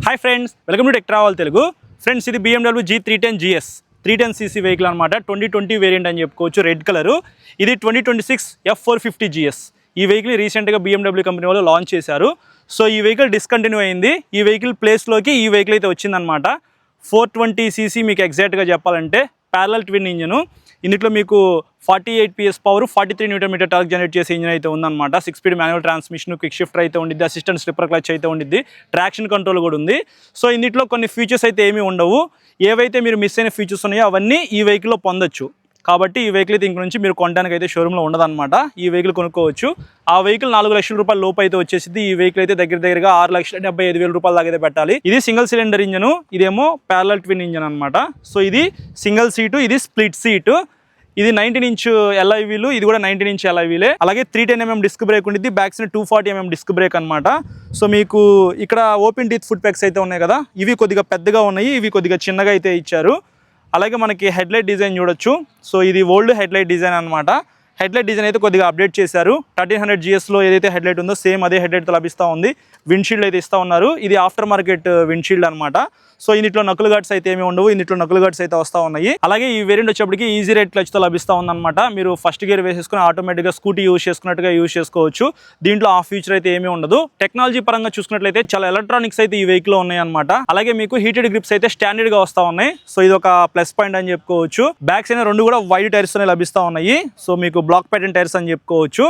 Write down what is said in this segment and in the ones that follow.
Hi friends, welcome to tech travel Telugu. Friends, ఇది BMW G310 GS 310cc vehicle అనమాట. 2020 variant అని చెప్పుకోవచ్చు. Red colour. ఇది 2026 F450 GS. ఈ వెహికల్ రీసెంట్గా BMW కంపెనీ వాళ్ళు లాంచ్ చేశారు. సో ఈ వెహికల్ డిస్కంటిన్యూ అయింది. ఈ వెహికల్ ప్లేస్లోకి ఈ వెహికల్ అయితే వచ్చిందనమాట. 420cc మీకు ఎగ్జాక్ట్గా చెప్పాలంటే ప్యారలల్ ట్విన్ ఇంజను. ఇందులో మీకు 48 PS power, 43 Nm torque generate చేసే ఇంజిన్ అయితే ఉందన్నమాట. 6 speed manual transmission, quick shifter అయితే ఉండిద్ది, అసిస్టెంట్ స్లిప్పర్ క్లచ్ అయితే ఉండిద్ది, ట్రాక్షన్ కంట్రోల్ కూడా ఉంది. సో ఇందులో కొన్ని ఫీచర్స్ అయితే ఏమీ ఉండవు. ఏవైతే మీరు మిస్ అయిన ఫీచర్స్ ఉన్నాయో అవన్నీ ఈ వెహికల్లో పొందొచ్చు. కాబట్టి ఈ వెహికల్ అయితే ఇంక నుంచి మీరు కొనడానికి అయితే షోరూంలో ఉండదన్నమాట. ఈ వెహికల్ కొనుక్కోవచ్చు. ఆ వెహికల్ 4 లక్షల రూపాయల లోపు అయితే వచ్చేసింది. ఈ వెహికల్ అయితే దగ్గరగా 6,75,000 రూపాయల దాకా అయితే పెట్టాలి. ఇది సింగిల్ సిలిండర్ ఇంజను, ఇదేమో ప్యారలల్ ట్విన్ ఇంజన్ అనమాట. సో ఇది సింగిల్ సీటు, ఇది స్ప్లిట్ సీటు. ఇది 19 ఇంచ్ ఎల్ఐ వీలు, ఇది కూడా 19 ఇంచ్ ఎల్ఐ వీలే. అలాగే 310mm డిస్క్ బ్రేక్ ఉంటుంది, back side 240mm disc brake అనమాట. సో మీకు ఇక్కడ ఓపెన్ టీత్ ఫుట్ ప్యాక్స్ అయితే ఉన్నాయి కదా, ఇవి కొద్దిగా పెద్దగా ఉన్నాయి, ఇవి కొద్దిగా చిన్నగా అయితే ఇచ్చారు. అలాగే మనకి హెడ్లైట్ డిజైన్ చూడొచ్చు. సో ఇది ఓల్డ్ హెడ్లైట్ డిజైన్ అనమాట. హెడ్లైట్ డిజైన్ అయితే కొద్దిగా అప్డేట్ చేశారు. 1300 GSలో ఏదైతే హెడ్లైట్ ఉందో సేమ్ అదే హెడ్లైట్తో లభిస్తూ ఉంది. విండ్షీల్డ్ అయితే ఇస్తూ ఉన్నారు. ఇది ఆఫ్టర్ మార్కెట్ విండ్షీల్డ్ అనమాట. సో ఇందులో నకుల్ గార్డ్స్ అయితే ఏమి ఉండవు, ఇందులో నకుల్ గార్డ్స్ అయితే వస్తూ ఉన్నాయి. అలాగే ఈ వేరియంట్ వచ్చేప్పటికి ఈజీ రైడ్ క్లచ్తో లభిస్తూ ఉందన్నమాట. మీరు ఫస్ట్ గేర్ వేసేసుకుని ఆటోమేటిక్గా స్కూటీ యూజ్ చేసుకున్నట్టుగా యూజ్ చేసుకోవచ్చు. దీంట్లో ఆ ఫీచర్ అయితే ఏమీ ఉండదు. టెక్నాలజీ పరంగా చూసుకున్నట్లయితే చాలా ఎలక్ట్రానిక్స్ అయితే ఈ వెహికల్లో ఉన్నాయి అనమాట. అలాగే మీకు హీటెడ్ గ్రిప్స్ అయితే స్టాండర్డ్ గా వస్తూ ఉన్నాయి. సో ఇది ఒక ప్లస్ పాయింట్ అని చెప్పుకోవచ్చు. బ్యాక్ సైడ్ రెండు కూడా వైడ్ టైర్స్ తోనే లభిస్తూ ఉన్నాయి. సో మీకు బ్లాక్ ప్యాటర్న్ టైర్స్ అని చెప్పుకోవచ్చు.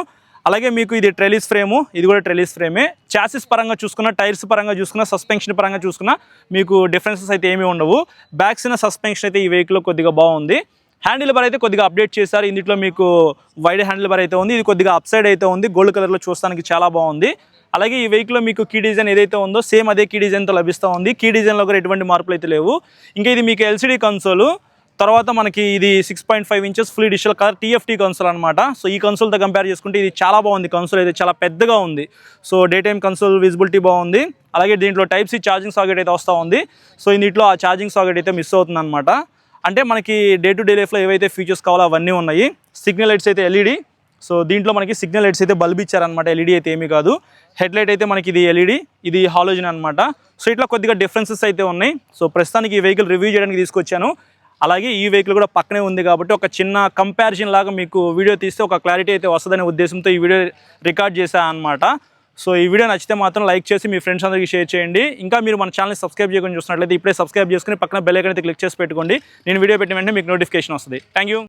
అలాగే మీకు ఇది ట్రెలిస్ ఫ్రేము, ఇది కూడా ట్రెలిస్ ఫ్రేమే. చాసిస్ పరంగా చూసుకున్న, టైర్స్ పరంగా చూసుకున్న, సస్పెన్షన్ పరంగా చూసుకున్న మీకు డిఫరెన్సెస్ అయితే ఏమీ ఉండవు. బ్యాక్ సైడ్ సస్పెన్షన్ అయితే ఈ వెహికల్లో కొద్దిగా బాగుంది. హ్యాండిల్ బార్ అయితే కొద్దిగా అప్డేట్ చేశారు. ఇందులో మీకు వైడ్ హ్యాండిల్ బార్ అయితే ఉంది, ఇది కొద్దిగా అప్ సైడ్ అయితే ఉంది. గోల్డ్ కలర్లో చూడడానికి చాలా బాగుంది. అలాగే ఈ వెహికల్లో మీకు కీ డిజైన్ ఏదైతే ఉందో సేమ్ అదే కీ డిజైన్తో లభిస్తూ ఉంది. కీ డిజైన్లో కూడా ఎటువంటి మార్పులు అయితే లేవు. ఇంకా ఇది మీకు ఎల్సిడి కన్సోల్. తర్వాత మనకి ఇది 6.5 inches full digital colour TFT console అనమాట. సో ఈ కన్సోల్తో కంపేర్ చేసుకుంటే ఇది చాలా బాగుంది. కన్సోల్ అయితే చాలా పెద్దగా ఉంది. So day time console visibility బాగుంది. అలాగే దీంట్లో Type-C ఛార్జింగ్ సాకెట్ అయితే వస్తూ ఉంది. సో ఇందులో ఆ ఛార్జింగ్ సాకెట్ అయితే మిస్ అవుతుంది అనమాట. అంటే మనకి డే టు డే లైఫ్లో ఏవైతే ఫీచర్స్ కావాలో అవన్నీ ఉన్నాయి. సిగ్నల్ లైట్స్ అయితే LED. సో దీంట్లో మనకి సిగ్నల్ లైట్స్ అయితే బల్బ్ ఇచ్చారనమాట. LED అయితే ఏమీ కాదు. హెడ్లైట్ అయితే మనకి ఇది LED, ఇది హాలోజన్ అనమాట. సో ఇట్లా కొద్దిగా డిఫరెన్సెస్ అయితే ఉన్నాయి. సో ప్రస్తుతానికి ఈ వెహికల్ రివ్యూ చేయడానికి తీసుకొచ్చాను. అలాగే ఈ వెహికల్ కూడా పక్కనే ఉంది కాబట్టి ఒక చిన్న కంపారిజన్ లాగా మీకు వీడియో తీస్తే ఒక క్లారిటీ అయితే వస్తుందనే ఉద్దేశంతో ఈ వీడియో రికార్డ్ చేశాను అనమాట. సో ఈ వీడియో నచ్చితే మాత్రం లైక్ చేసి మీ ఫ్రెండ్స్ అందరికీ షేర్ చేయండి. ఇంకా మీరు మన ఛానల్ని సబ్స్క్రైబ్ చేయకుండా చూసినట్లయితే ఇప్పుడే సబ్స్క్రైబ్ చేసుకుని పక్కన బెల్ ఐకాన్ అయితే క్లిక్ చేసి పెట్టుకోండి. నేను వీడియో పెట్టిన వెంటనే మీకు నోటిఫికేషన్ వస్తుంది. Thank you.